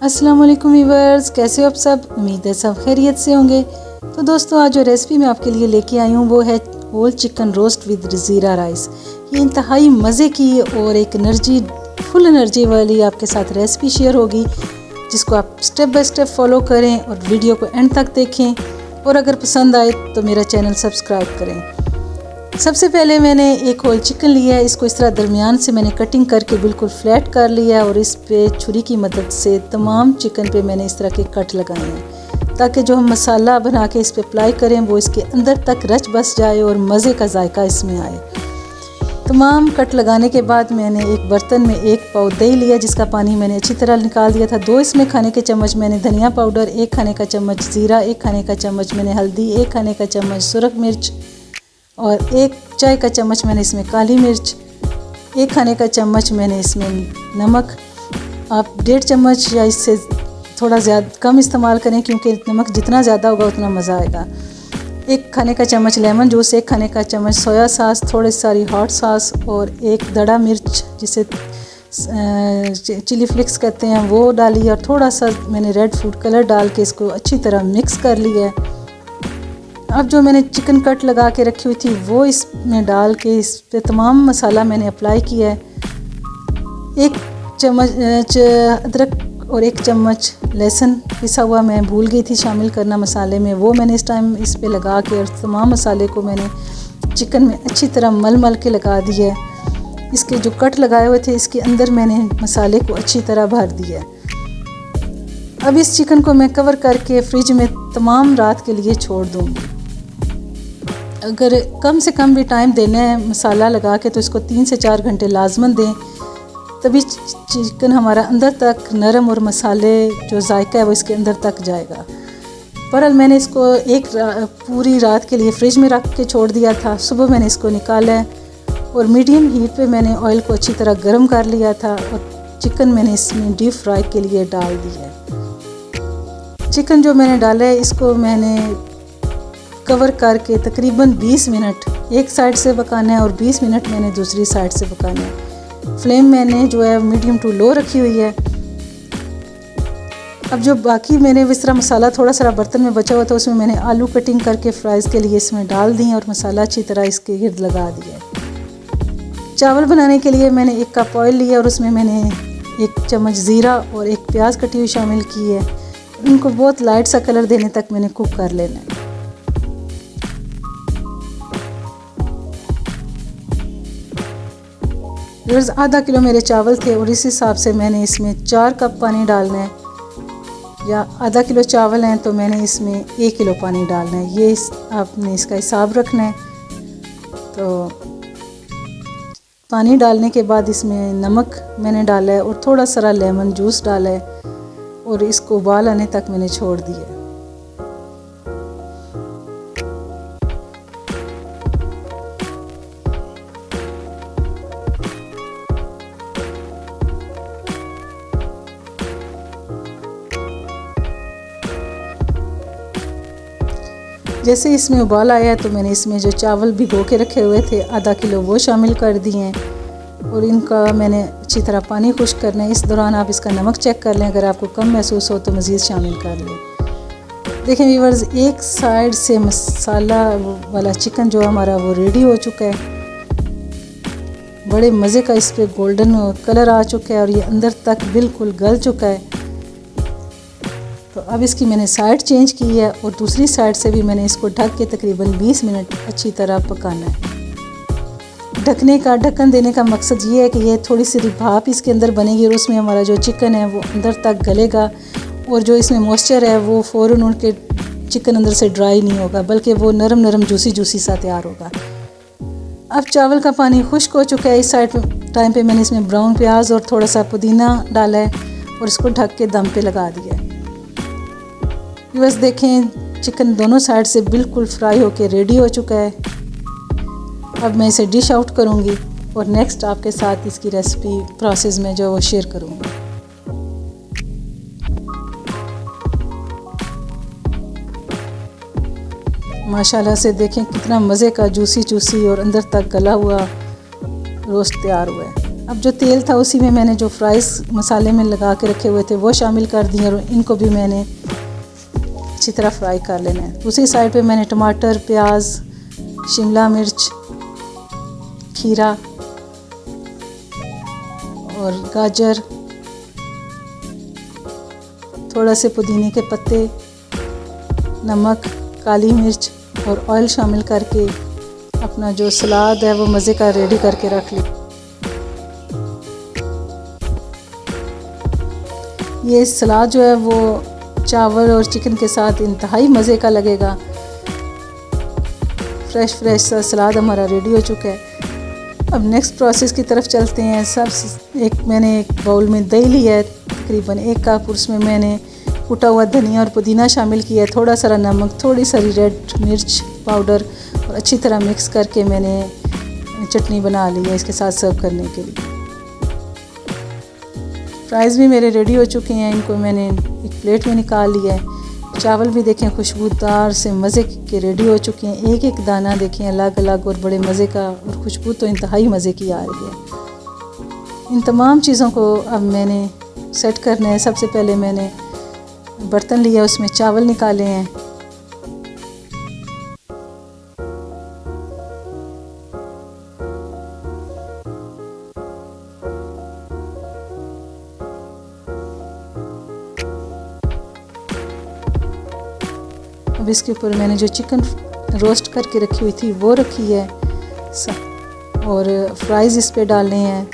अस्सलाम वालेकुम व्यूअर्स, कैसे हो आप सब। उम्मीद है सब खैरियत से होंगे। तो दोस्तों, आज जो रेसिपी मैं आपके लिए लेके आई हूँ वो है होल चिकन रोस्ट विद ज़ीरा राइस। ये इंतहाई मज़े की और एक फुल एनर्जी वाली आपके साथ रेसिपी शेयर होगी, जिसको आप स्टेप बाय स्टेप फॉलो करें और वीडियो को एंड तक देखें। और अगर पसंद आए तो मेरा चैनल सब्सक्राइब करें। सबसे पहले मैंने एक होल चिकन लिया है। इसको इस तरह दरमियान से मैंने कटिंग करके बिल्कुल फ्लैट कर लिया है और इस पे छुरी की मदद से तमाम चिकन पे मैंने इस तरह के कट लगाए हैं, ताकि जो हम मसाला बना के इस पे अप्लाई करें वो इसके अंदर तक रच बस जाए और मज़े का जायका इसमें आए। तमाम कट लगाने के बाद मैंने एक बर्तन में 1 पाव दही लिया, जिसका पानी मैंने अच्छी तरह निकाल दिया था। 2 इसमें खाने के चम्मच मैंने धनिया पाउडर, 1 खाने का चम्मच ज़ीरा, 1 खाने का चम्मच मैंने हल्दी, 1 खाने का चम्मच सुरख मिर्च और 1 चाय का चम्मच मैंने इसमें काली मिर्च, 1 खाने का चम्मच मैंने इसमें नमक। आप 1.5 चम्मच या इससे थोड़ा ज़्यादा कम इस्तेमाल करें, क्योंकि नमक जितना ज़्यादा होगा उतना मज़ा आएगा। 1 खाने का चम्मच लेमन जूस, 1 खाने का चम्मच सोया सॉस, थोड़ी सारी हॉट सॉस और 1 दड़ा मिर्च जिसे चिली फ्लिक्स कहते हैं वो डाली, और थोड़ा सा मैंने रेड फूड कलर डाल के इसको अच्छी तरह मिक्स कर लिया है। अब जो मैंने चिकन कट लगा के रखी हुई थी वो इसमें डाल के इस पे तमाम मसाला मैंने अप्लाई किया है। 1 चम्मच अदरक और 1 चम्मच लहसुन पिसा हुआ मैं भूल गई थी शामिल करना मसाले में, वो मैंने इस टाइम इस पे लगा के और तमाम मसाले को मैंने चिकन में अच्छी तरह मल के लगा दिया है। इसके जो कट लगाए हुए थे इसके अंदर मैंने मसाले को अच्छी तरह भर दिया है। अब इस चिकन को मैं कवर करके फ्रिज में तमाम रात के लिए छोड़ दूँगी। अगर कम से कम भी टाइम देना है मसाला लगा के तो इसको 3 से 4 घंटे लाजमन दें, तभी चिकन हमारा अंदर तक नरम और मसाले जो जायका है वो इसके अंदर तक जाएगा। बहरहाल मैंने इसको पूरी रात के लिए फ्रिज में रख के छोड़ दिया था। सुबह मैंने इसको निकाला है और मीडियम हीट पे मैंने ऑयल को अच्छी तरह गर्म कर लिया था और चिकन मैंने इसमें डीप फ्राई के लिए डाल दिया है। चिकन जो मैंने डाला है इसको मैंने कवर करके तकरीबन 20 मिनट एक साइड से पकाना है और 20 मिनट मैंने दूसरी साइड से पकाना है। फ्लेम मैंने जो है मीडियम टू लो रखी हुई है। अब जो बाकी मैंने इस तरह मसाला थोड़ा सा बर्तन में बचा हुआ था उसमें मैंने आलू कटिंग करके फ्राइज़ के लिए इसमें डाल दी और मसाला अच्छी तरह इसके गिर्द लगा दिया है। चावल बनाने के लिए मैंने 1 कप ऑयल लिया और उसमें मैंने 1 चम्मच ज़ीरा और 1 प्याज कटी हुई शामिल की है। उनको बहुत लाइट सा कलर देने तक मैंने कुक कर लेना है। आधा किलो मेरे चावल थे और इस हिसाब से मैंने इसमें 4 कप पानी डालना है, या आधा किलो चावल हैं तो मैंने इसमें 1 किलो पानी डालना है। ये आपने इसका हिसाब रखना है। तो पानी डालने के बाद इसमें नमक मैंने डाला है और थोड़ा सा लेमन जूस डाला है और इसको उबाल आने तक मैंने छोड़ दिया है। जैसे इसमें उबाल आया है तो मैंने इसमें जो चावल भिगो के रखे हुए थे आधा किलो वो शामिल कर दिए हैं और इनका मैंने अच्छी तरह पानी खुश्क करना है। इस दौरान आप इसका नमक चेक कर लें, अगर आपको कम महसूस हो तो मज़ीद शामिल कर लें। देखें व्यूअर्स, एक साइड से मसाला वाला चिकन जो हमारा वो रेडी हो चुका है। बड़े मज़े का इस पर गोल्डन कलर आ चुका है और ये अंदर तक बिल्कुल गल चुका है। तो अब इसकी मैंने साइड चेंज की है और दूसरी साइड से भी मैंने इसको ढक के तकरीबन 20 मिनट अच्छी तरह पकाना है। ढक्कन देने का मकसद ये है कि ये थोड़ी सी भाप इसके अंदर बनेगी और उसमें हमारा जो चिकन है वो अंदर तक गलेगा और जो इसमें मॉइस्चर है वो फ़ौरन उनके चिकन अंदर से ड्राई नहीं होगा, बल्कि वो नरम नरम जूसी सा तैयार होगा। अब चावल का पानी खुश्क हो चुका है। इस साइड टाइम पे मैंने इसमें ब्राउन प्याज और थोड़ा सा पुदीना डाला है और इसको ढक के दम पे लगा दिया है। बस देखें, चिकन दोनों साइड से बिल्कुल फ्राई होके रेडी हो चुका है। अब मैं इसे डिश आउट करूँगी और नेक्स्ट आपके साथ इसकी रेसिपी प्रोसेस में जो वो शेयर करूँगी। माशाल्लाह से देखें कितना मज़े का जूसी और अंदर तक गला हुआ रोस्ट तैयार हुआ है। अब जो तेल था उसी में मैंने जो फ्राइज़ मसाले में लगा के रखे हुए थे वो शामिल कर दिए और इनको भी मैंने अच्छी तरह फ्राई कर लेना है। दूसरी साइड पे मैंने टमाटर, प्याज, शिमला मिर्च, खीरा और गाजर, थोड़ा से पुदीने के पत्ते, नमक, काली मिर्च और ऑयल शामिल करके अपना जो सलाद है वो मज़े का रेडी करके रख ली। ये सलाद जो है वो चावल और चिकन के साथ इंतहाई मज़े का लगेगा। फ्रेश सा सलाद हमारा रेडी हो चुका है। अब नेक्स्ट प्रोसेस की तरफ चलते हैं। मैंने एक बाउल में दही लिया है तकरीबन 1 कप, उसमें मैंने कुटा हुआ धनिया और पुदीना शामिल किया है, थोड़ा सा नमक, थोड़ी सारी रेड मिर्च पाउडर और अच्छी तरह मिक्स करके मैंने चटनी बना ली है इसके साथ सर्व करने के लिए। फ्राइज़ भी मेरे रेडी हो चुके हैं, इनको मैंने एक प्लेट में निकाल लिया है। चावल भी देखें खुशबूदार से मज़े के रेडी हो चुके हैं। एक एक दाना देखें अलग अलग और बड़े मज़े का, और खुशबू तो इंतहाई मज़े की आ रही है। इन तमाम चीज़ों को अब मैंने सेट करना है। सबसे पहले मैंने बर्तन लिया, उसमें चावल निकाले हैं। अब इसके ऊपर मैंने जो चिकन रोस्ट करके रखी हुई थी वो रखी है और फ्राइज़ इस पे डालने हैं।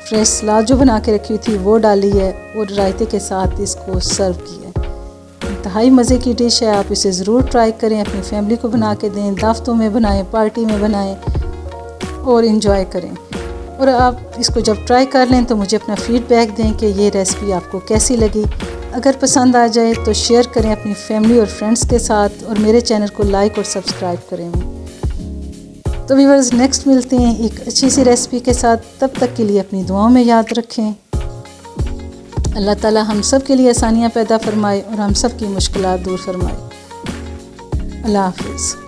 फ्रेश सलाद जो बना के रखी हुई थी वो डाली है और रायते के साथ इसको सर्व किया है। इंतहाई मज़े की डिश है, आप इसे ज़रूर ट्राई करें, अपनी फैमिली को बना के दें, दावतों में बनाएं, पार्टी में बनाएं और इन्जॉय करें। और आप इसको जब ट्राई कर लें तो मुझे अपना फ़ीडबैक दें कि ये रेसिपी आपको कैसी लगी। अगर पसंद आ जाए तो शेयर करें अपनी फैमिली और फ्रेंड्स के साथ, और मेरे चैनल को लाइक और सब्सक्राइब करें। तो व्यूअर्स, नेक्स्ट मिलते हैं एक अच्छी सी रेसिपी के साथ। तब तक के लिए अपनी दुआओं में याद रखें। अल्लाह ताला हम सब के लिए आसानियाँ पैदा फरमाए और हम सब की मुश्किलात दूर फरमाए। अल्लाह हाफ़िज़।